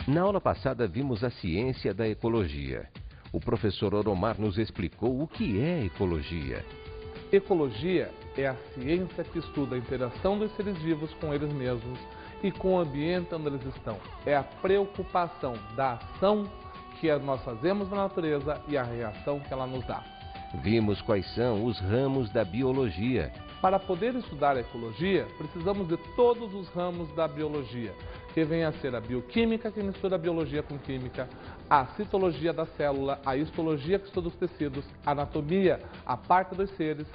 Na aula passada vimos a ciência da ecologia. O professor Oromar nos explicou o que é ecologia. Ecologia é a ciência que estuda a interação dos seres vivos com eles mesmos e com o ambiente onde eles estão. É a preocupação da ação que nós fazemos na natureza e a reação que ela nos dá. Vimos quais são os ramos da biologia. Para poder estudar a ecologia, precisamos de todos os ramos da biologia, que vem a ser a bioquímica, que mistura a biologia com química, a citologia da célula, a histologia, que estuda os tecidos, a anatomia, a parte dos seres,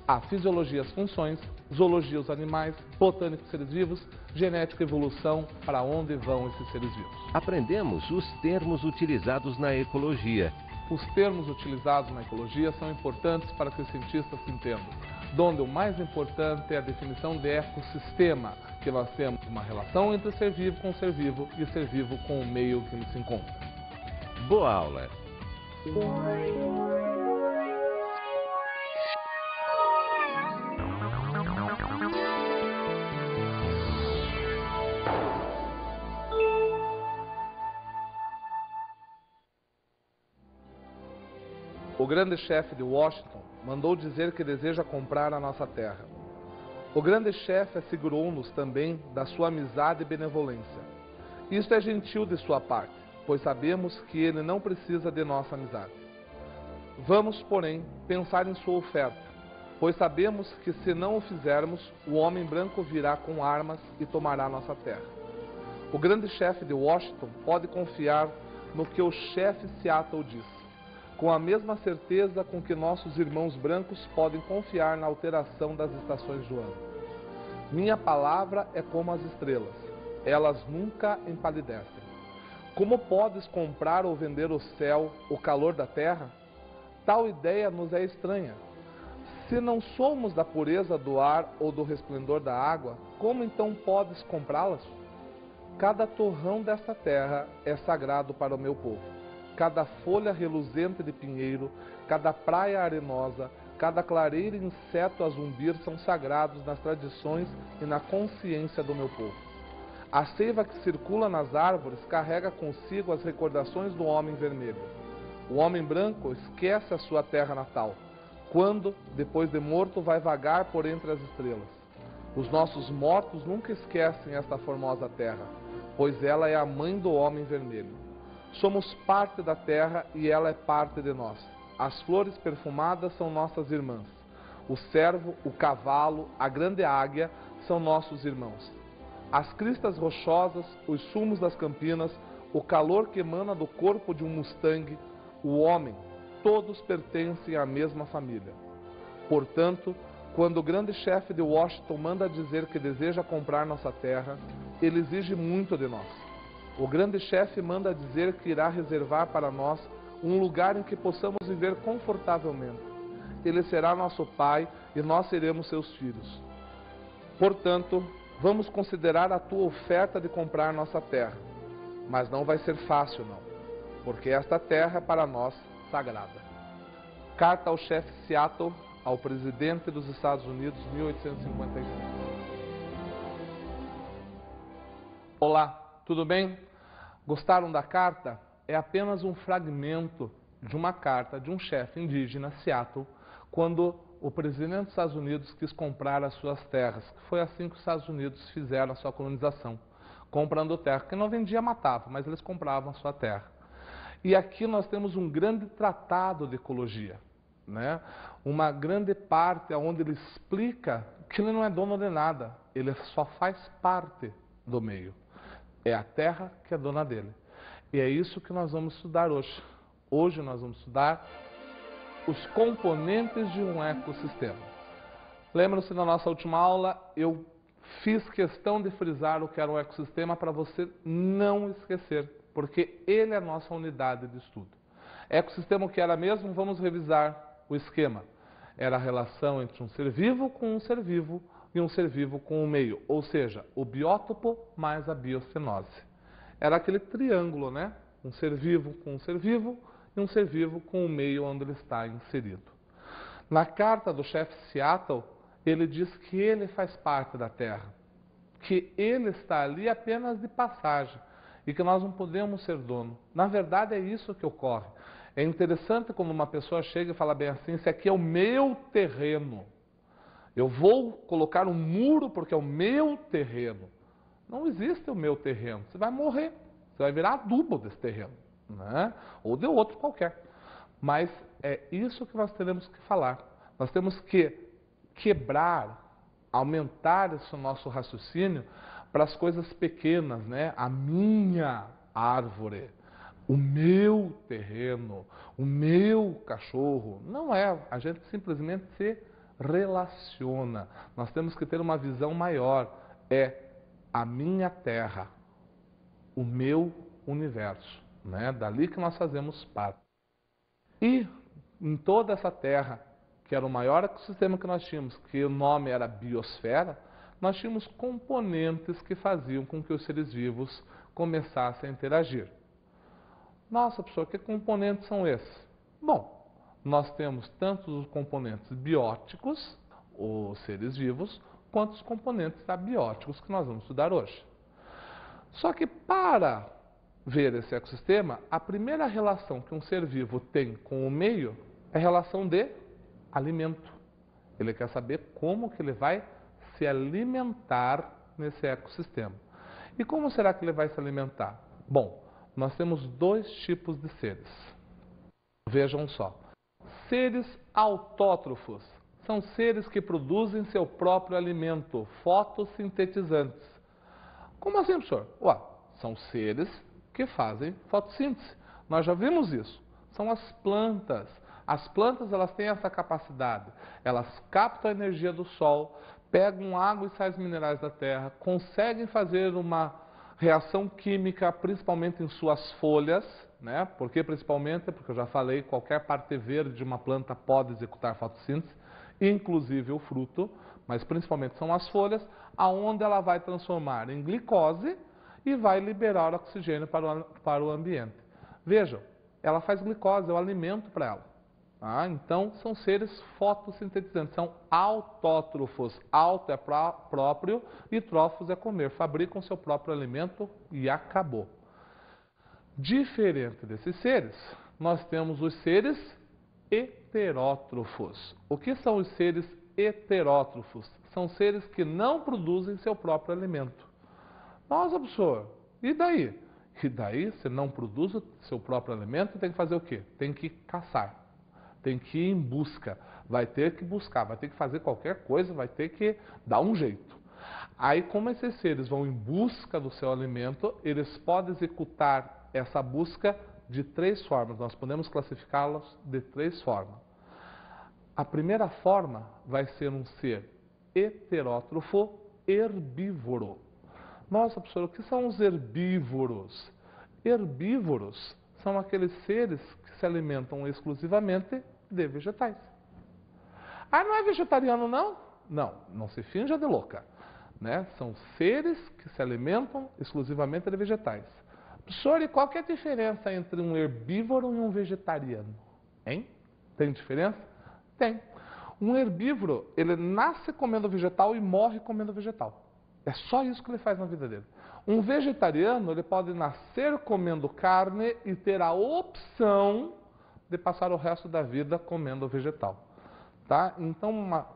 a fisiologia, as funções, zoologia, os animais, botânica, os seres vivos, genética, evolução, para onde vão esses seres vivos. Aprendemos os termos utilizados na ecologia. Os termos utilizados na ecologia são importantes para que os cientistas se entendam. Donde o mais importante é a definição de ecossistema, que nós temos uma relação entre ser vivo com ser vivo e ser vivo com o meio que nos encontra. Boa aula! O grande chefe de Washington mandou dizer que deseja comprar a nossa terra. O grande chefe assegurou-nos também da sua amizade e benevolência. Isto é gentil de sua parte, pois sabemos que ele não precisa de nossa amizade. Vamos, porém, pensar em sua oferta, pois sabemos que se não o fizermos, o homem branco virá com armas e tomará nossa terra. O grande chefe de Washington pode confiar no que o chefe Seattle diz, com a mesma certeza com que nossos irmãos brancos podem confiar na alteração das estações do ano. Minha palavra é como as estrelas, elas nunca empalidecem. Como podes comprar ou vender o céu, o calor da terra? Tal ideia nos é estranha. Se não somos da pureza do ar ou do resplendor da água, como então podes comprá-las? Cada torrão desta terra é sagrado para o meu povo. Cada folha reluzente de pinheiro, cada praia arenosa, cada clareira e inseto a zumbir são sagrados nas tradições e na consciência do meu povo. A seiva que circula nas árvores carrega consigo as recordações do homem vermelho. O homem branco esquece a sua terra natal, quando, depois de morto, vai vagar por entre as estrelas. Os nossos mortos nunca esquecem esta formosa terra, pois ela é a mãe do homem vermelho. Somos parte da terra e ela é parte de nós. As flores perfumadas são nossas irmãs. O cervo, o cavalo, a grande águia são nossos irmãos. As cristas rochosas, os sumos das campinas, o calor que emana do corpo de um Mustang, o homem, todos pertencem à mesma família. Portanto, quando o grande chefe de Washington manda dizer que deseja comprar nossa terra, ele exige muito de nós. O grande chefe manda dizer que irá reservar para nós um lugar em que possamos viver confortavelmente. Ele será nosso pai e nós seremos seus filhos. Portanto, vamos considerar a tua oferta de comprar nossa terra. Mas não vai ser fácil, não, porque esta terra é para nós sagrada. Carta ao chefe Seattle, ao presidente dos Estados Unidos, 1855. Olá. Tudo bem? Gostaram da carta? É apenas um fragmento de uma carta de um chefe indígena, Seattle, quando o presidente dos Estados Unidos quis comprar as suas terras. Foi assim que os Estados Unidos fizeram a sua colonização, comprando terra. Quem não vendia, matava, mas eles compravam a sua terra. E aqui nós temos um grande tratado de ecologia, né? Uma grande parte onde ele explica que ele não é dono de nada, ele só faz parte do meio. É a terra que é dona dele. E é isso que nós vamos estudar hoje. Hoje nós vamos estudar os componentes de um ecossistema. Lembram-se da nossa última aula, eu fiz questão de frisar o que era um ecossistema para você não esquecer, porque ele é a nossa unidade de estudo. Ecossistema o que era mesmo? Vamos revisar o esquema. Era a relação entre um ser vivo com um ser vivo, e um ser vivo com o meio, ou seja, o biótopo mais a biocenose. Era aquele triângulo, né? Um ser vivo com um ser vivo e um ser vivo com o meio onde ele está inserido. Na carta do chefe Seattle, ele diz que ele faz parte da Terra, que ele está ali apenas de passagem e que nós não podemos ser dono. Na verdade, é isso que ocorre. É interessante quando uma pessoa chega e fala bem assim, esse aqui é o meu terreno. Eu vou colocar um muro porque é o meu terreno. Não existe o meu terreno. Você vai morrer. Você vai virar adubo desse terreno, né? Ou de outro qualquer. Mas é isso que nós teremos que falar. Nós temos que quebrar, aumentar esse nosso raciocínio para as coisas pequenas, né? A minha árvore, o meu terreno, o meu cachorro. Não é. A gente simplesmente se relaciona. Nós temos que ter uma visão maior. É a minha terra, o meu universo, né? Dali que nós fazemos parte. E em toda essa terra, que era o maior ecossistema que nós tínhamos, que o nome era biosfera, nós tínhamos componentes que faziam com que os seres vivos começassem a interagir. Nossa, professor, que componentes são esses? Bom, nós temos tanto os componentes bióticos, os seres vivos, quanto os componentes abióticos que nós vamos estudar hoje. Só que para ver esse ecossistema, a primeira relação que um ser vivo tem com o meio é a relação de alimento. Ele quer saber como que ele vai se alimentar nesse ecossistema. E como será que ele vai se alimentar? Bom, nós temos dois tipos de seres. Vejam só. Seres autótrofos são seres que produzem seu próprio alimento, fotossintetizantes. Como assim, professor? Ué, são seres que fazem fotossíntese. Nós já vimos isso. São as plantas. As plantas, elas têm essa capacidade. Elas captam a energia do sol, pegam água e sais minerais da terra, conseguem fazer uma reação química, principalmente em suas folhas, né? Por que principalmente? Porque eu já falei, qualquer parte verde de uma planta pode executar fotossíntese, inclusive o fruto, mas principalmente são as folhas, aonde ela vai transformar em glicose e vai liberar oxigênio para o ambiente. Vejam, ela faz glicose, é o alimento para ela. Então, são seres fotossintetizantes, são autótrofos. Auto é próprio e trófos é comer. Fabricam seu próprio alimento e acabou. Diferente desses seres, nós temos os seres heterótrofos. O que são os seres heterótrofos? São seres que não produzem seu próprio alimento. Nossa, professor, e daí? E daí, se não produz o seu próprio alimento, tem que fazer o quê? Tem que caçar. Tem que ir em busca. Vai ter que buscar, vai ter que fazer qualquer coisa, vai ter que dar um jeito. Aí, como esses seres vão em busca do seu alimento, eles podem executar essa busca de três formas. Nós podemos classificá-los de três formas. A primeira forma vai ser um ser heterótrofo herbívoro. Nossa, professor, o que são os herbívoros? Herbívoros são aqueles seres que se alimentam exclusivamente de vegetais. Ah, não é vegetariano não? Não, não se finja de louca. Né? São seres que se alimentam exclusivamente de vegetais. Professor, e qual que é a diferença entre um herbívoro e um vegetariano? Hein? Tem diferença? Tem. Um herbívoro, ele nasce comendo vegetal e morre comendo vegetal. É só isso que ele faz na vida dele. Um vegetariano, ele pode nascer comendo carne e ter a opção de passar o resto da vida comendo vegetal. Tá? Então,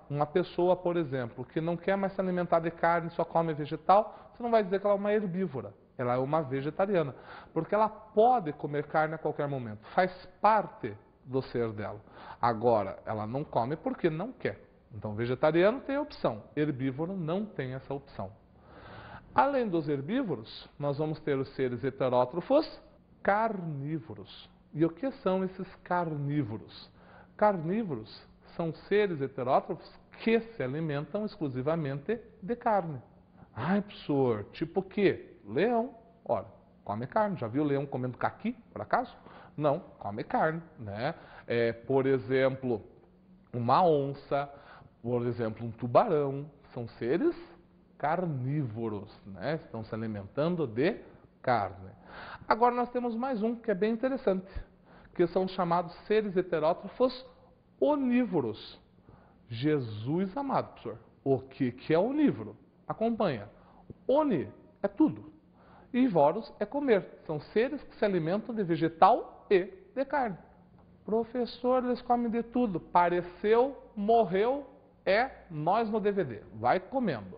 uma pessoa, por exemplo, que não quer mais se alimentar de carne, só come vegetal, você não vai dizer que ela é uma herbívora. Ela é uma vegetariana. Porque ela pode comer carne a qualquer momento. Faz parte do ser dela. Agora, ela não come porque não quer. Então, vegetariano tem a opção. Herbívoro não tem essa opção. Além dos herbívoros, nós vamos ter os seres heterótrofos carnívoros. E o que são esses carnívoros? Carnívoros são seres heterótrofos que se alimentam exclusivamente de carne. Ai, professor, tipo o quê? Leão. Ora, come carne. Já viu leão comendo caqui, por acaso? Não, come carne. Né? Por exemplo, uma onça, por exemplo, um tubarão. são seres carnívoros, né? Estão se alimentando de carne. Agora nós temos mais um que é bem interessante, que são os chamados seres heterótrofos onívoros. Jesus amado, professor, o que é onívoro? Acompanha. Oni é tudo. E voros é comer. São seres que se alimentam de vegetal e de carne. Professor, eles comem de tudo. Pareceu, morreu, é nós no DVD. Vai comendo.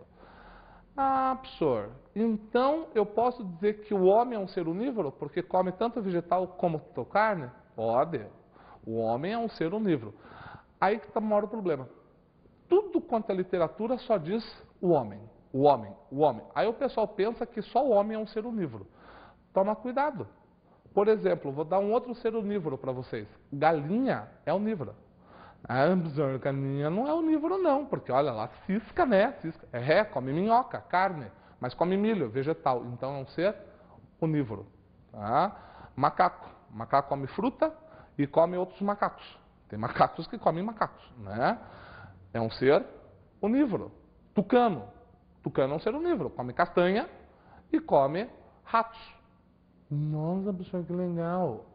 Ah, professor, então eu posso dizer que o homem é um ser onívoro porque come tanto vegetal como carne? Pode. O homem é um ser onívoro. Aí que está o maior problema. Tudo quanto é literatura só diz o homem, o homem, o homem. Aí o pessoal pensa que só o homem é um ser onívoro. Toma cuidado. Por exemplo, vou dar um outro ser onívoro para vocês. Galinha é onívora. Ah, galinha não é onívoro não, porque olha lá, cisca, né? Cisca. Come minhoca, carne, mas come milho, vegetal. Então é um ser onívoro. Tá? Macaco come fruta e come outros macacos. Tem macacos que comem macacos, né? É um ser onívoro. Tucano é um ser onívoro, come castanha e come ratos. Nossa, professor, que legal.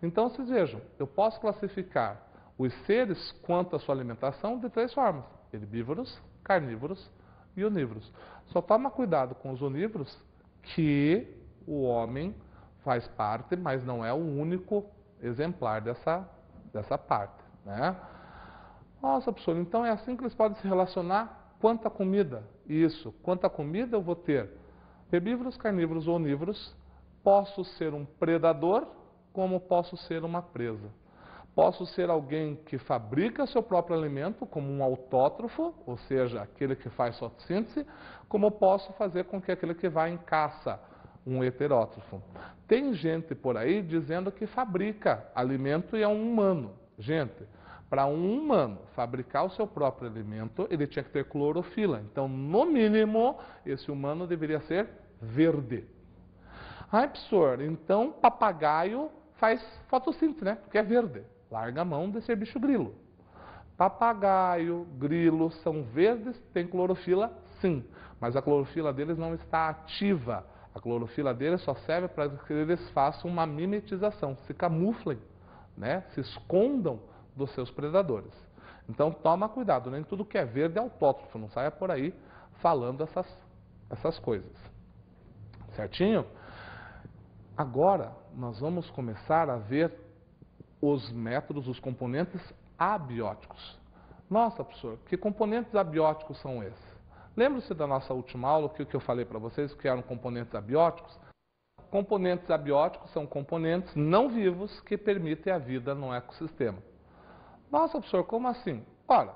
Então vocês vejam, eu posso classificar os seres quanto à sua alimentação de 3 formas: herbívoros, carnívoros e onívoros. Só toma cuidado com os onívoros, que o homem faz parte, mas não é o único exemplar dessa parte, né? Nossa, professor, então é assim que eles podem se relacionar quanto à comida? Isso, quanto à comida eu vou ter herbívoros, carnívoros ou onívoros. Posso ser um predador, como posso ser uma presa. Posso ser alguém que fabrica seu próprio alimento, como um autótrofo, ou seja, aquele que faz fotossíntese, como posso fazer com que aquele que vai em caça, um heterótrofo. Tem gente por aí dizendo que fabrica alimento e é um humano. Gente, para um humano fabricar o seu próprio alimento, ele tinha que ter clorofila. Então, no mínimo, esse humano deveria ser verde. Ai, professor, então papagaio faz fotossíntese, né? Porque é verde. Larga a mão de ser bicho grilo. Papagaio, grilo são verdes, tem clorofila? Sim. Mas a clorofila deles não está ativa. A clorofila deles só serve para que eles façam uma mimetização, se camuflem, né? Se escondam dos seus predadores. Então toma cuidado, nem tudo que é verde é autótrofo, não saia por aí falando essas coisas. Certinho? Agora nós vamos começar a ver os métodos, os componentes abióticos. Nossa, professor, que componentes abióticos são esses? Lembre-se da nossa última aula, que eu falei para vocês que eram componentes abióticos? Componentes abióticos são componentes não vivos que permitem a vida no ecossistema. Nossa, professor, como assim? Ora,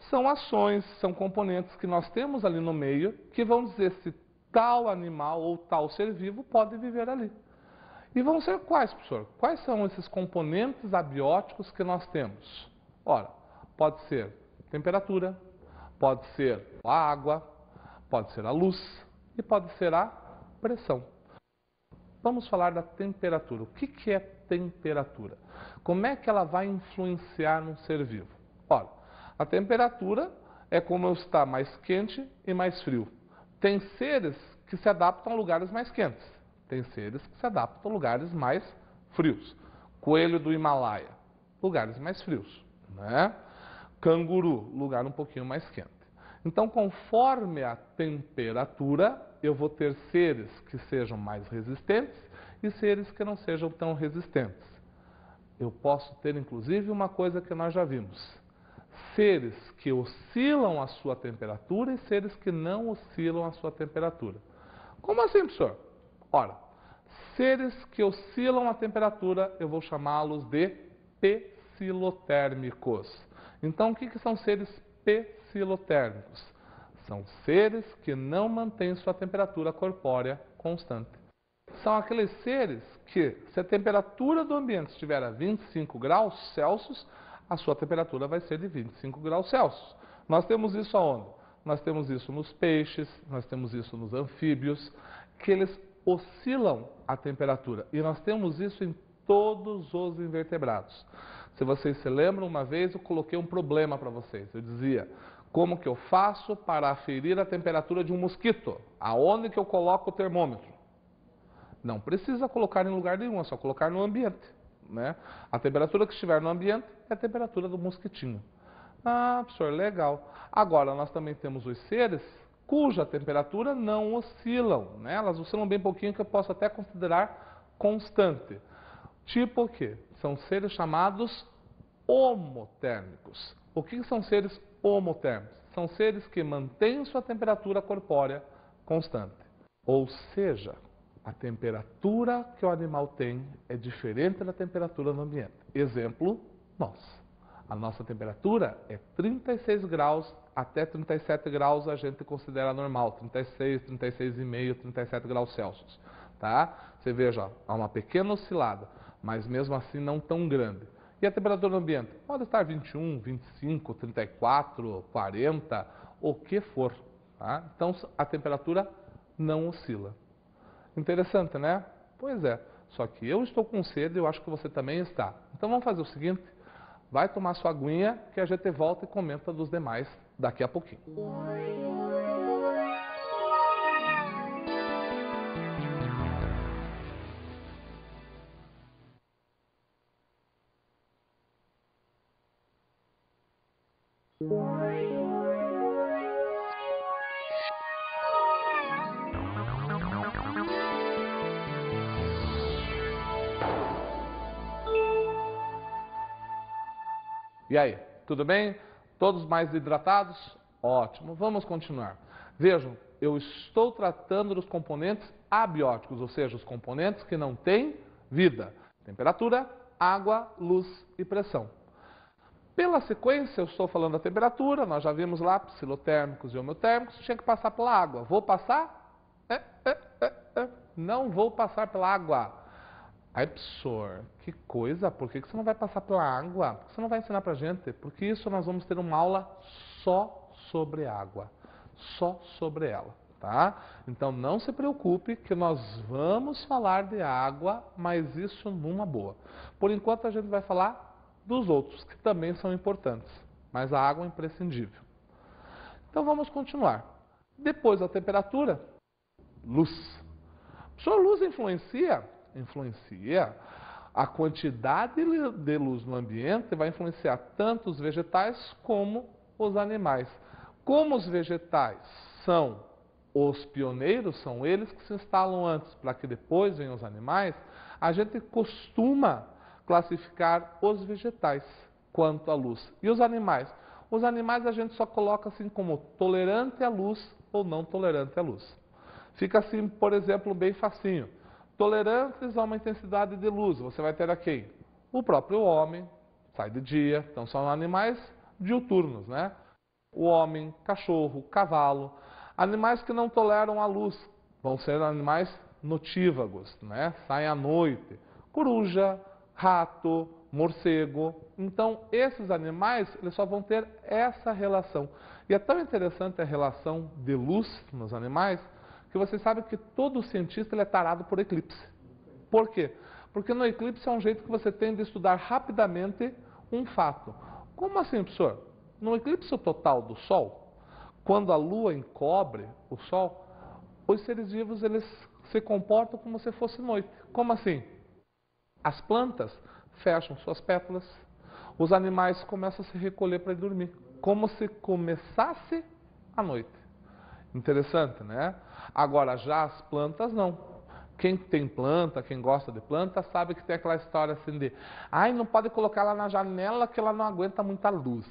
são ações, são componentes que nós temos ali no meio que vão dizer se tal animal ou tal ser vivo pode viver ali. E vão ser quais, professor? Quais são esses componentes abióticos que nós temos? Ora, pode ser temperatura, pode ser a água, pode ser a luz e pode ser a pressão. Vamos falar da temperatura. O que é temperatura? Como é que ela vai influenciar num ser vivo? Ora, a temperatura é como está mais quente e mais frio. Tem seres que se adaptam a lugares mais quentes. Tem seres que se adaptam a lugares mais frios. Coelho do Himalaia, lugares mais frios, né? Canguru, lugar um pouquinho mais quente. Então, conforme a temperatura, eu vou ter seres que sejam mais resistentes e seres que não sejam tão resistentes. Eu posso ter, inclusive, uma coisa que nós já vimos. Seres que oscilam a sua temperatura e seres que não oscilam a sua temperatura. Como assim, professor? Ora, seres que oscilam a temperatura, eu vou chamá-los de psilotérmicos. Então, o que são seres psilotérmicos? São seres que não mantêm sua temperatura corpórea constante. São aqueles seres que, se a temperatura do ambiente estiver a 25 graus Celsius, a sua temperatura vai ser de 25 graus Celsius. Nós temos isso aonde? Nós temos isso nos peixes, nós temos isso nos anfíbios, que eles oscilam a temperatura. E nós temos isso em todos os invertebrados. Se vocês se lembram, uma vez eu coloquei um problema para vocês. Eu dizia, Como que eu faço para aferir a temperatura de um mosquito? Aonde que eu coloco o termômetro? Não precisa colocar em lugar nenhum, é só colocar no ambiente, né? A temperatura que estiver no ambiente é a temperatura do mosquitinho. Ah, professor, legal. Agora, nós também temos os seres cuja temperatura não oscilam, né? Elas oscilam bem pouquinho, que eu posso até considerar constante. Tipo o quê? São seres chamados homotérmicos. O que são seres homotérmicos? São seres que mantêm sua temperatura corpórea constante. Ou seja, a temperatura que o animal tem é diferente da temperatura no ambiente. Exemplo, nós. A nossa temperatura é 36 graus até 37 graus, a gente considera normal. 36, 36,5, 37 graus Celsius. Tá? Você veja, há uma pequena oscilada, mas mesmo assim não tão grande. E a temperatura do ambiente? Pode estar 21, 25, 34, 40, o que for. Tá? Então a temperatura não oscila. Interessante, né? Pois é. Só que eu estou com sede e eu acho que você também está. Então vamos fazer o seguinte. Vai tomar sua aguinha que a gente volta e comenta dos demais daqui a pouquinho. E aí, tudo bem? Todos mais hidratados? Ótimo, vamos continuar. Vejam, eu estou tratando dos componentes abióticos, ou seja, os componentes que não têm vida. Temperatura, água, luz e pressão. Pela sequência, eu estou falando da temperatura, nós já vimos lá, psilotérmicos e homeotérmicos, tinha que passar pela água. Vou passar? Não vou passar pela água. Aí, professor, que coisa, por que você não vai passar pela água? Por que você não vai ensinar pra gente? Porque isso nós vamos ter uma aula só sobre água, só sobre ela, tá? Então não se preocupe que nós vamos falar de água, mas isso numa boa. Por enquanto a gente vai falar dos outros, que também são importantes, mas a água é imprescindível. Então vamos continuar. Depois da temperatura, luz. Professor, luz influencia? Influencia. A quantidade de luz no ambiente vai influenciar tanto os vegetais como os animais. Como os vegetais são os pioneiros, são eles que se instalam antes, para que depois venham os animais, a gente costuma classificar os vegetais quanto à luz. E os animais? Os animais a gente só coloca assim como tolerante à luz ou não tolerante à luz. Fica assim, por exemplo, bem facinho. Tolerantes a uma intensidade de luz, você vai ter aqui o próprio homem, sai de dia, então são animais diuturnos, né? O homem, cachorro, cavalo. Animais que não toleram a luz vão ser animais notívagos, né? Saem à noite. Coruja, rato, morcego. Então, esses animais, eles só vão ter essa relação. E é tão interessante a relação de luz nos animais, que você sabe que todo cientista ele é tarado por eclipse. Por quê? Porque no eclipse é um jeito que você tem de estudar rapidamente um fato. Como assim, professor? No eclipse total do Sol, quando a Lua encobre o Sol, os seres vivos eles se comportam como se fosse noite. Como assim? As plantas fecham suas pétalas, os animais começam a se recolher para ir dormir, como se começasse a noite. Interessante, né? Agora, já as plantas não. Quem tem planta, quem gosta de planta, sabe que tem aquela história assim de ai, não pode colocar ela na janela que ela não aguenta muita luz.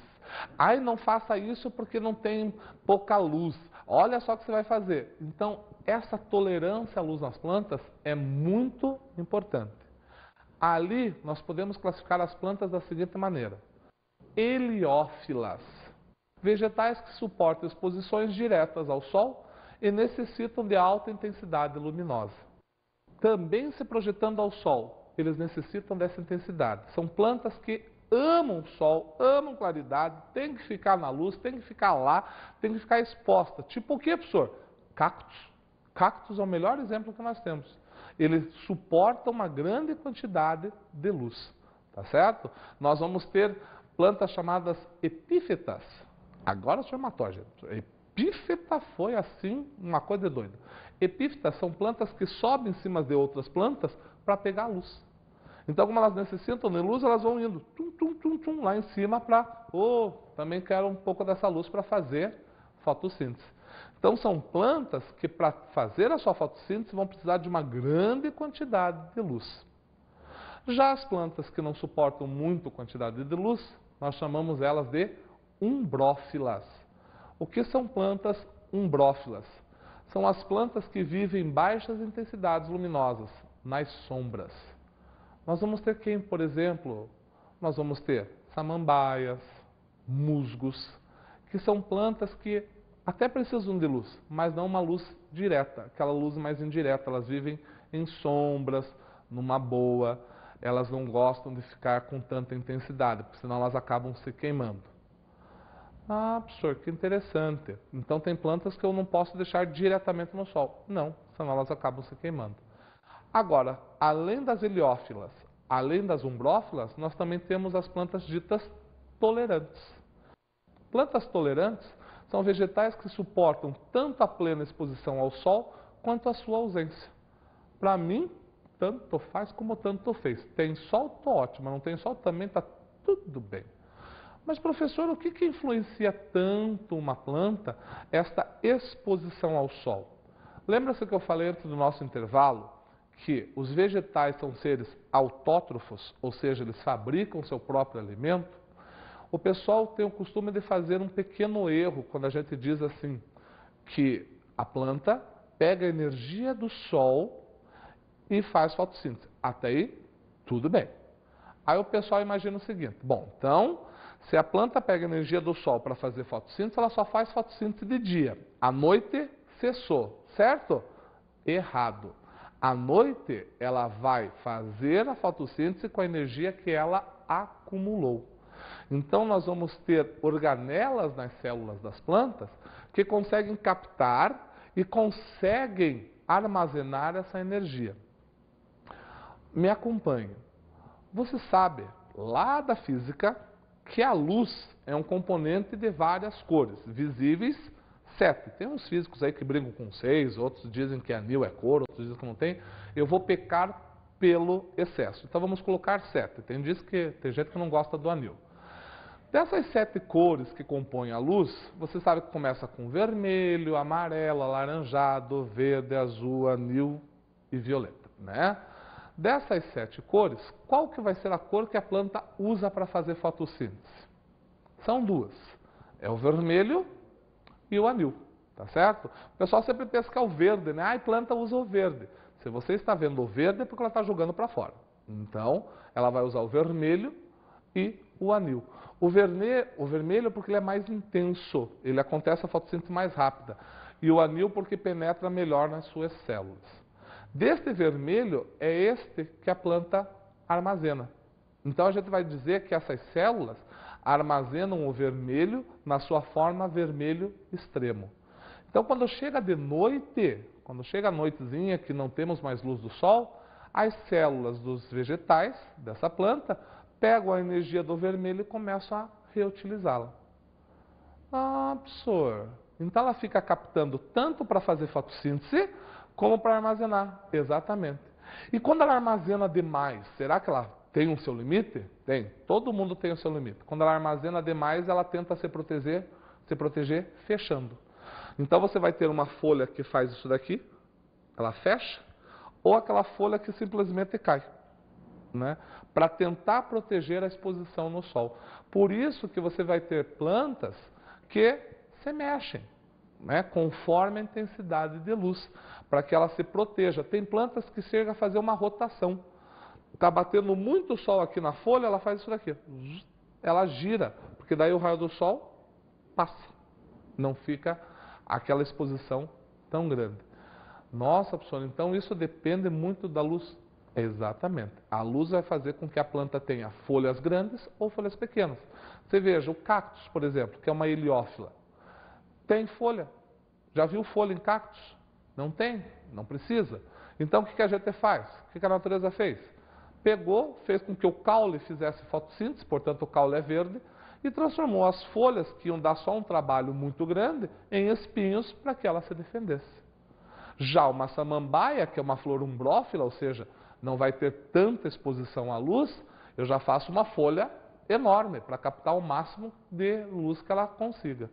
Ai, não faça isso porque não tem pouca luz. Olha só o que você vai fazer. Então, essa tolerância à luz nas plantas é muito importante. Ali, nós podemos classificar as plantas da seguinte maneira. Heliófilas. Vegetais que suportam exposições diretas ao sol e necessitam de alta intensidade luminosa. Também se projetando ao sol, eles necessitam dessa intensidade. São plantas que amam o sol, amam claridade, tem que ficar na luz, tem que ficar lá, tem que ficar exposta. Tipo o que, professor? Cactos. Cactos é o melhor exemplo que nós temos. Eles suportam uma grande quantidade de luz. Tá certo? Nós vamos ter plantas chamadas epífitas. Agora o senhor matou, gente. Epífita foi assim, uma coisa doida. Epífitas são plantas que sobem em cima de outras plantas para pegar a luz. Então, como elas necessitam de luz, elas vão indo lá em cima para, também quero um pouco dessa luz para fazer fotossíntese. Então, são plantas que para fazer a sua fotossíntese vão precisar de uma grande quantidade de luz. Já as plantas que não suportam muito quantidade de luz, nós chamamos elas de umbrófilas. O que são plantas umbrófilas? São as plantas que vivem em baixas intensidades luminosas, nas sombras. Nós vamos ter quem, por exemplo? Nós vamos ter samambaias, musgos, que são plantas que até precisam de luz, mas não uma luz direta, aquela luz mais indireta. Elas vivem em sombras, numa boa, elas não gostam de ficar com tanta intensidade, porque senão elas acabam se queimando. Ah, professor, que interessante. Então tem plantas que eu não posso deixar diretamente no sol. Não, senão elas acabam se queimando. Agora, além das heliófilas, além das umbrófilas, nós também temos as plantas ditas tolerantes. Plantas tolerantes são vegetais que suportam tanto a plena exposição ao sol quanto a sua ausência. Para mim, tanto faz como tanto fez. Tem sol, estou ótimo. Não tem sol, também está tudo bem. Mas, professor, o que influencia tanto uma planta, esta exposição ao sol? Lembra-se que eu falei antes do nosso intervalo que os vegetais são seres autótrofos, ou seja, eles fabricam seu próprio alimento? O pessoal tem o costume de fazer um pequeno erro quando a gente diz assim, que a planta pega a energia do sol e faz fotossíntese. Até aí, tudo bem. Aí o pessoal imagina o seguinte, bom, então, se a planta pega a energia do sol para fazer fotossíntese, ela só faz fotossíntese de dia. À noite, cessou, certo? Errado. À noite, ela vai fazer a fotossíntese com a energia que ela acumulou. Então, nós vamos ter organelas nas células das plantas que conseguem captar e conseguem armazenar essa energia. Me acompanhe. Você sabe, lá da física, que a luz é um componente de várias cores, visíveis 7. Tem uns físicos aí que brincam com 6, outros dizem que anil é cor, outros dizem que não tem. Eu vou pecar pelo excesso. Então vamos colocar 7. Tem gente que não gosta do anil. Dessas 7 cores que compõem a luz, você sabe que começa com vermelho, amarelo, alaranjado, verde, azul, anil e violeta, né? Dessas 7 cores, qual que vai ser a cor que a planta usa para fazer fotossíntese? São 2. É o vermelho e o anil, tá certo? O pessoal sempre pensa que é o verde, né? A planta usa o verde. Se você está vendo o verde é porque ela está jogando para fora. Então, ela vai usar o vermelho e o anil. O vermelho porque ele é mais intenso, ele acontece a fotossíntese mais rápida. E o anil porque penetra melhor nas suas células. Deste vermelho é este que a planta armazena. Então a gente vai dizer que essas células armazenam o vermelho na sua forma vermelho extremo. Então quando chega de noite, quando chega a noitezinha que não temos mais luz do sol, as células dos vegetais dessa planta pegam a energia do vermelho e começam a reutilizá-la. Ah, professor, então ela fica captando tanto para fazer fotossíntese como para armazenar. Exatamente. E quando ela armazena demais, será que ela tem um seu limite? Tem. Todo mundo tem o seu limite. Quando ela armazena demais, ela tenta se proteger fechando. Então você vai ter uma folha que faz isso daqui, ela fecha, ou aquela folha que simplesmente cai, né? Para tentar proteger a exposição no sol. Por isso que você vai ter plantas que se mexem, né, conforme a intensidade de luz, para que ela se proteja. Tem plantas que chegam a fazer uma rotação. Está batendo muito sol aqui na folha, ela faz isso daqui. Ela gira, porque daí o raio do sol passa. Não fica aquela exposição tão grande. Nossa, professor, então isso depende muito da luz. Exatamente. A luz vai fazer com que a planta tenha folhas grandes ou folhas pequenas. Você veja, o cactus, por exemplo, que é uma heliófila, tem folha. Já viu folha em cactus? Não tem, não precisa. Então o que a gente faz? O que a natureza fez? Pegou, fez com que o caule fizesse fotossíntese, portanto o caule é verde, e transformou as folhas, que iam dar só um trabalho muito grande, em espinhos para que ela se defendesse. Já uma samambaia, que é uma flor umbrófila, ou seja, não vai ter tanta exposição à luz, eu já faço uma folha enorme para captar o máximo de luz que ela consiga.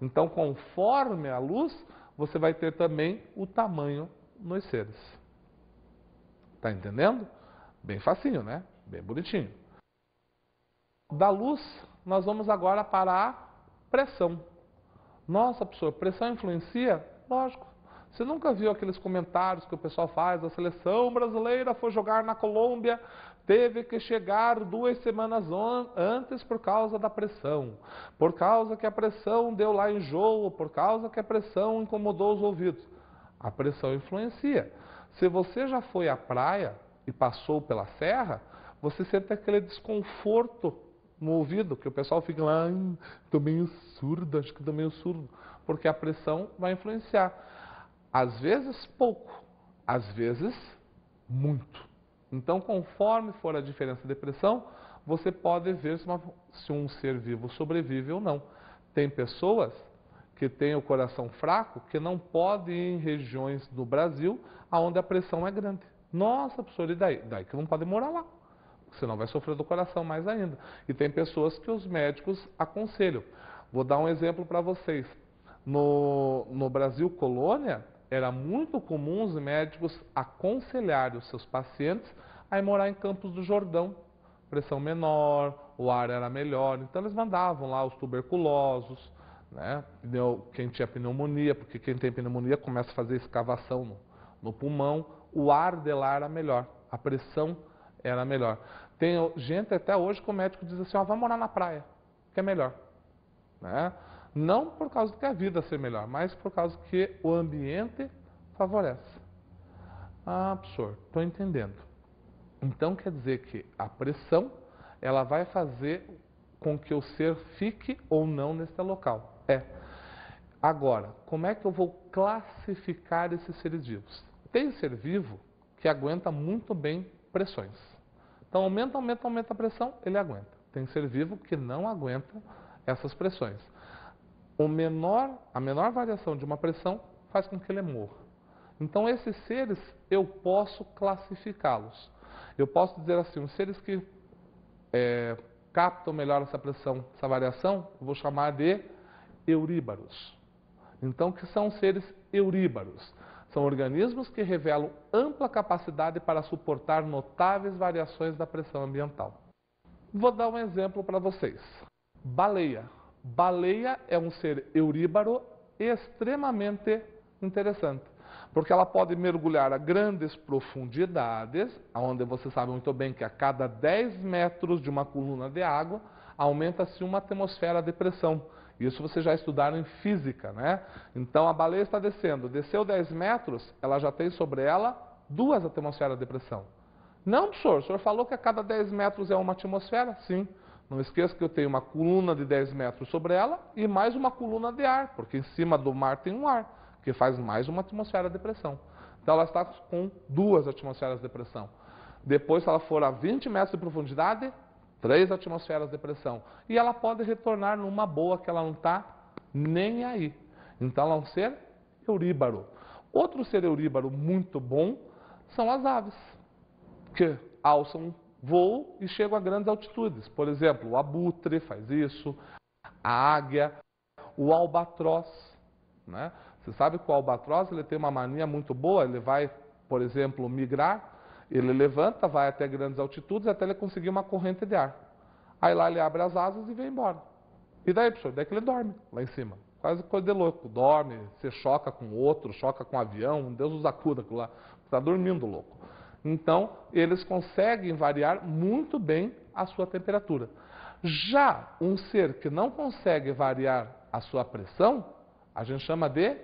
Então, conforme a luz, você vai ter também o tamanho nos seres. Está entendendo? Bem facinho, né? Bem bonitinho. Da luz, nós vamos agora para a pressão. Nossa, professor, pressão influencia? Lógico. Você nunca viu aqueles comentários que o pessoal faz, a seleção brasileira foi jogar na Colômbia, teve que chegar 2 semanas antes por causa da pressão, por causa que a pressão deu lá enjoo, por causa que a pressão incomodou os ouvidos. A pressão influencia. Se você já foi à praia e passou pela serra, você sente aquele desconforto no ouvido, que o pessoal fica lá, estou meio surdo, acho que estou meio surdo, porque a pressão vai influenciar. Às vezes pouco, às vezes muito. Então, conforme for a diferença de pressão, você pode ver se um ser vivo sobrevive ou não. Tem pessoas que têm o coração fraco que não podem ir em regiões do Brasil onde a pressão é grande. Nossa, professor, e daí? Daí que não pode morar lá, senão vai sofrer do coração mais ainda. E tem pessoas que os médicos aconselham. Vou dar um exemplo para vocês. No Brasil colônia, era muito comum os médicos aconselharem os seus pacientes a ir morar em Campos do Jordão. Pressão menor, o ar era melhor, então eles mandavam lá os tuberculosos, né? Quem tinha pneumonia, porque quem tem pneumonia começa a fazer escavação no pulmão, o ar de lá era melhor, a pressão era melhor. Tem gente até hoje que o médico diz assim, vai morar na praia, que é melhor, né? Não por causa de que a vida ser melhor, mas por causa que o ambiente favorece. Ah, professor, estou entendendo. Então quer dizer que a pressão, ela vai fazer com que o ser fique ou não nesse local. Agora, como é que eu vou classificar esses seres vivos? Tem ser vivo que aguenta muito bem pressões. Então aumenta a pressão, ele aguenta. Tem ser vivo que não aguenta essas pressões. A menor variação de uma pressão faz com que ele morra. Então esses seres eu posso classificá-los. Eu posso dizer assim, os seres que captam melhor essa pressão, essa variação, eu vou chamar de euríbaros. Então, o que são seres euríbaros? São organismos que revelam ampla capacidade para suportar notáveis variações da pressão ambiental. Vou dar um exemplo para vocês. Baleia. Baleia é um ser euríbaro extremamente interessante, porque ela pode mergulhar a grandes profundidades, onde você sabe muito bem que a cada 10 metros de uma coluna de água, aumenta-se uma atmosfera de pressão. Isso vocês já estudaram em física, né? Então a baleia está descendo, desceu 10 metros, ela já tem sobre ela 2 atmosferas de pressão. Não, professor, o senhor falou que a cada 10 metros é uma atmosfera? Sim. Não esqueça que eu tenho uma coluna de 10 metros sobre ela e mais uma coluna de ar, porque em cima do mar tem um ar, que faz mais uma atmosfera de pressão. Então ela está com 2 atmosferas de pressão. Depois, se ela for a 20 metros de profundidade, 3 atmosferas de pressão. E ela pode retornar numa boa, que ela não está nem aí. Então ela é um ser euríbaro. Outro ser euríbaro muito bom são as aves, que alçam voo e chegam a grandes altitudes. Por exemplo, o abutre faz isso, a águia, o albatroz, né? Você sabe que o albatroz ele tem uma mania muito boa, ele vai, por exemplo, migrar, ele levanta, vai até grandes altitudes até ele conseguir uma corrente de ar. Aí lá ele abre as asas e vem embora. E daí, professor? Daí que ele dorme lá em cima. Quase coisa de louco. Dorme, você choca com outro, choca com um avião, Deus os acuda lá. Está dormindo louco. Então, eles conseguem variar muito bem a sua temperatura. Já um ser que não consegue variar a sua pressão, a gente chama de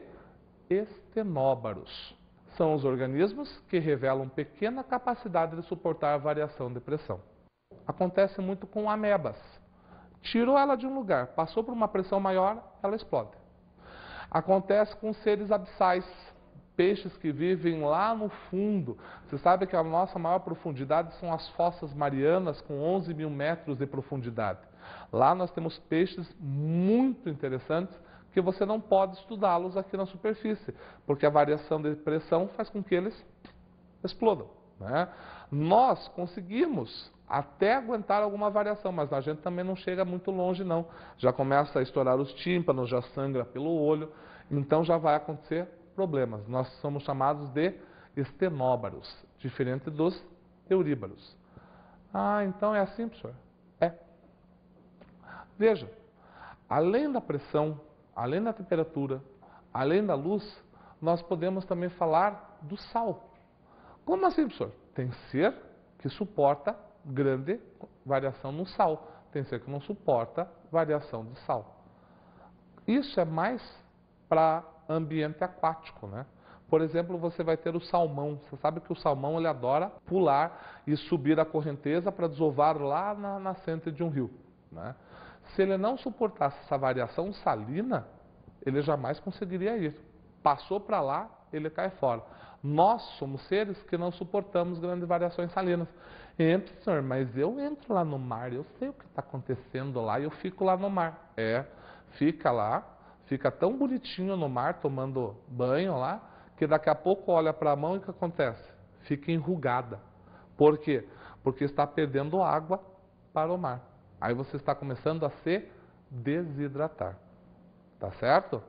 estenóbaros. São os organismos que revelam pequena capacidade de suportar a variação de pressão. Acontece muito com amebas. Tirou ela de um lugar, passou por uma pressão maior, ela explode. Acontece com seres abissais, peixes que vivem lá no fundo. Você sabe que a nossa maior profundidade são as fossas marianas, com 11 mil metros de profundidade. Lá nós temos peixes muito interessantes que você não pode estudá-los aqui na superfície, porque a variação de pressão faz com que eles explodam, né? Nós conseguimos até aguentar alguma variação, mas a gente também não chega muito longe não. Já começa a estourar os tímpanos, já sangra pelo olho, então já vai acontecer problemas. Nós somos chamados de estenóbaros, diferente dos euríbaros. Ah, então é assim, professor? É. Veja, além da pressão, além da temperatura, além da luz, nós podemos também falar do sal. Como assim, professor? Tem ser que suporta grande variação no sal, tem ser que não suporta variação de sal. Isso é mais para ambiente aquático, né? Por exemplo, você vai ter o salmão. Você sabe que o salmão ele adora pular e subir a correnteza para desovar lá na nascente de um rio, né? Se ele não suportasse essa variação salina, ele jamais conseguiria ir. Passou para lá, ele cai fora. Nós somos seres que não suportamos grandes variações salinas. Senhor, mas eu entro lá no mar, eu sei o que está acontecendo lá e eu fico lá no mar. Fica lá, fica tão bonitinho no mar, tomando banho lá, que daqui a pouco olha para a mão e o que acontece? Fica enrugada. Por quê? Porque está perdendo água para o mar. Aí você está começando a se desidratar. Tá certo?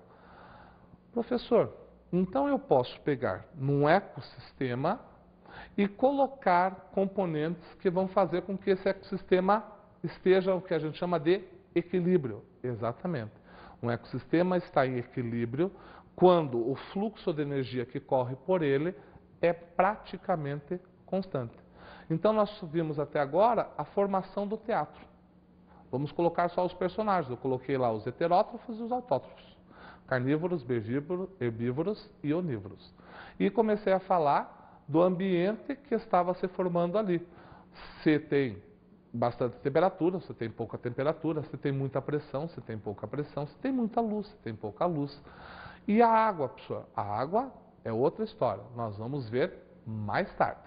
Professor, então eu posso pegar num ecossistema e colocar componentes que vão fazer com que esse ecossistema esteja o que a gente chama de equilíbrio. Exatamente. Um ecossistema está em equilíbrio quando o fluxo de energia que corre por ele é praticamente constante. Então nós vimos até agora a formação do teatro. Vamos colocar só os personagens. Eu coloquei lá os heterótrofos e os autótrofos. Carnívoros, herbívoros e onívoros. E comecei a falar do ambiente que estava se formando ali. Se tem bastante temperatura, se tem pouca temperatura, se tem muita pressão, se tem pouca pressão, se tem muita luz, se tem pouca luz. E a água, pessoal? A água é outra história. Nós vamos ver mais tarde.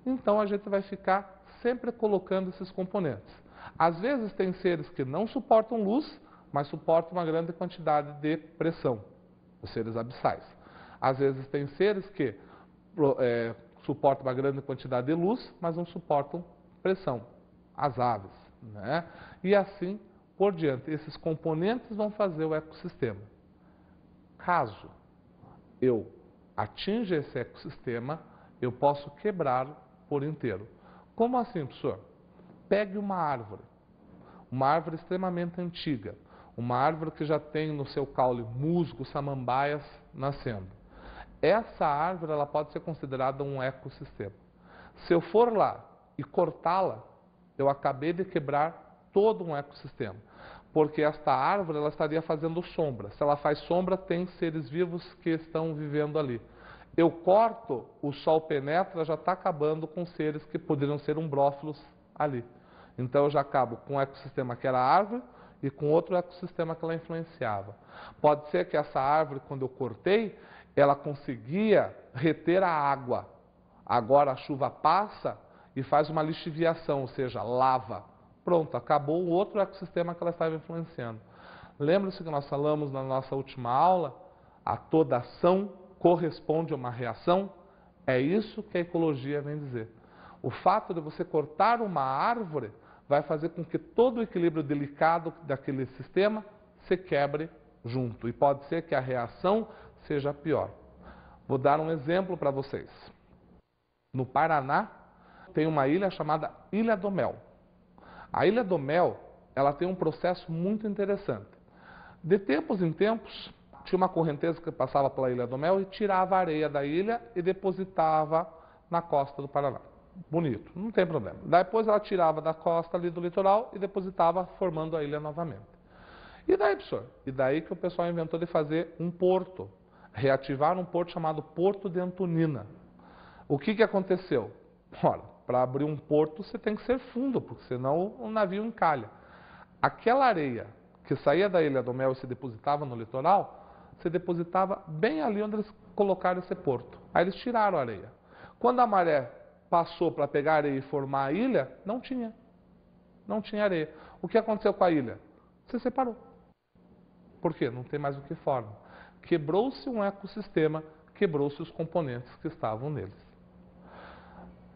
Então a gente vai ficar sempre colocando esses componentes. Às vezes tem seres que não suportam luz, mas suportam uma grande quantidade de pressão, os seres abissais. Às vezes tem seres que suportam uma grande quantidade de luz, mas não suportam pressão, as aves, né? E assim por diante. Esses componentes vão fazer o ecossistema. Caso eu atinja esse ecossistema, eu posso quebrá-lo por inteiro. Como assim, professor? Pegue uma árvore extremamente antiga, uma árvore que já tem no seu caule musgo, samambaias nascendo. Essa árvore ela pode ser considerada um ecossistema. Se eu for lá e cortá-la, eu acabei de quebrar todo um ecossistema, porque esta árvore ela estaria fazendo sombra. Se ela faz sombra, tem seres vivos que estão vivendo ali. Eu corto, o sol penetra, já está acabando com seres que poderiam ser umbrófilos ali. Então eu já acabo com um ecossistema que era a árvore e com outro ecossistema que ela influenciava. Pode ser que essa árvore, quando eu cortei, ela conseguia reter a água. Agora a chuva passa e faz uma lixiviação, ou seja, lava. Pronto, acabou o outro ecossistema que ela estava influenciando. Lembra-se que nós falamos na nossa última aula? A toda ação corresponde a uma reação? É isso que a ecologia vem dizer. O fato de você cortar uma árvore vai fazer com que todo o equilíbrio delicado daquele sistema se quebre junto. E pode ser que a reação seja pior. Vou dar um exemplo para vocês. No Paraná, tem uma ilha chamada Ilha do Mel. A Ilha do Mel, ela tem um processo muito interessante. De tempos em tempos, tinha uma correnteza que passava pela Ilha do Mel e tirava a areia da ilha e depositava na costa do Paraná. Bonito, não tem problema. Depois ela tirava da costa ali do litoral e depositava, formando a ilha novamente. E daí, professor? E daí que o pessoal inventou de fazer um porto, reativar um porto chamado Porto de Antonina. O que aconteceu? Ora, para abrir um porto você tem que ser fundo, porque senão o navio encalha. Aquela areia que saía da Ilha do Mel e se depositava no litoral, se depositava bem ali onde eles colocaram esse porto. Aí eles tiraram a areia. Quando a maré passou para pegar areia e formar a ilha, não tinha areia. O que aconteceu com a ilha? Se separou. Por quê? Não tem mais o que forma. Quebrou-se um ecossistema, quebrou-se os componentes que estavam neles.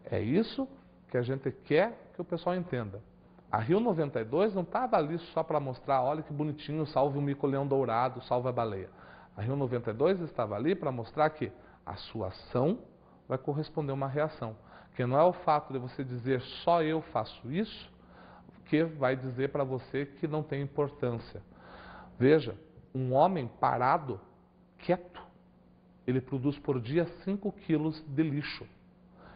É isso que a gente quer que o pessoal entenda. A Rio 92 não estava ali só para mostrar, olha que bonitinho, salve o mico-leão dourado, salve a baleia. A Rio 92 estava ali para mostrar que a sua ação vai corresponder a uma reação. Que não é o fato de você dizer só eu faço isso, que vai dizer para você que não tem importância. Veja, um homem parado, quieto, ele produz por dia 5 quilos de lixo.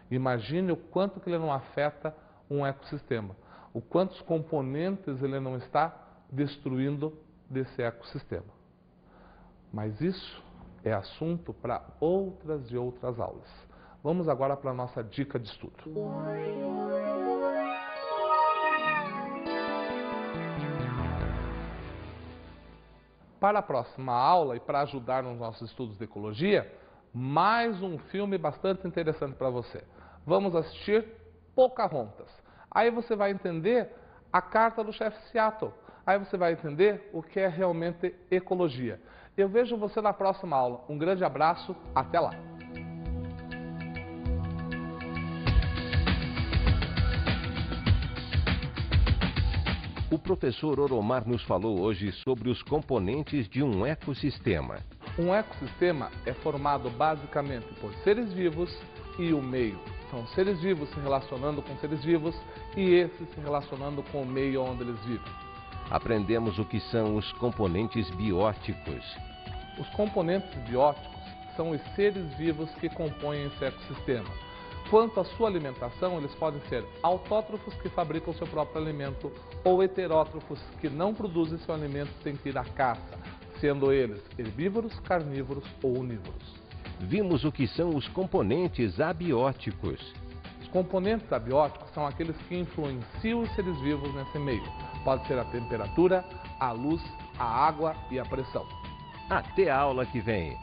Imagine o quanto que ele não afeta um ecossistema. O quantos componentes ele não está destruindo desse ecossistema. Mas isso é assunto para outras e outras aulas. Vamos agora para a nossa dica de estudo. Para a próxima aula e para ajudar nos nossos estudos de ecologia, mais um filme bastante interessante para você. Vamos assistir Pocahontas. Aí você vai entender a carta do chefe Seattle. Aí você vai entender o que é realmente ecologia. Eu vejo você na próxima aula. Um grande abraço, até lá! O professor Oromar nos falou hoje sobre os componentes de um ecossistema. Um ecossistema é formado basicamente por seres vivos e o meio. São seres vivos se relacionando com seres vivos e esses se relacionando com o meio onde eles vivem. Aprendemos o que são os componentes bióticos. Os componentes bióticos são os seres vivos que compõem esse ecossistema. Quanto à sua alimentação, eles podem ser autótrofos que fabricam seu próprio alimento ou heterótrofos que não produzem seu alimento sem que ir à caça, sendo eles herbívoros, carnívoros ou onívoros. Vimos o que são os componentes abióticos. Os componentes abióticos são aqueles que influenciam os seres vivos nesse meio. Pode ser a temperatura, a luz, a água e a pressão. Até a aula que vem!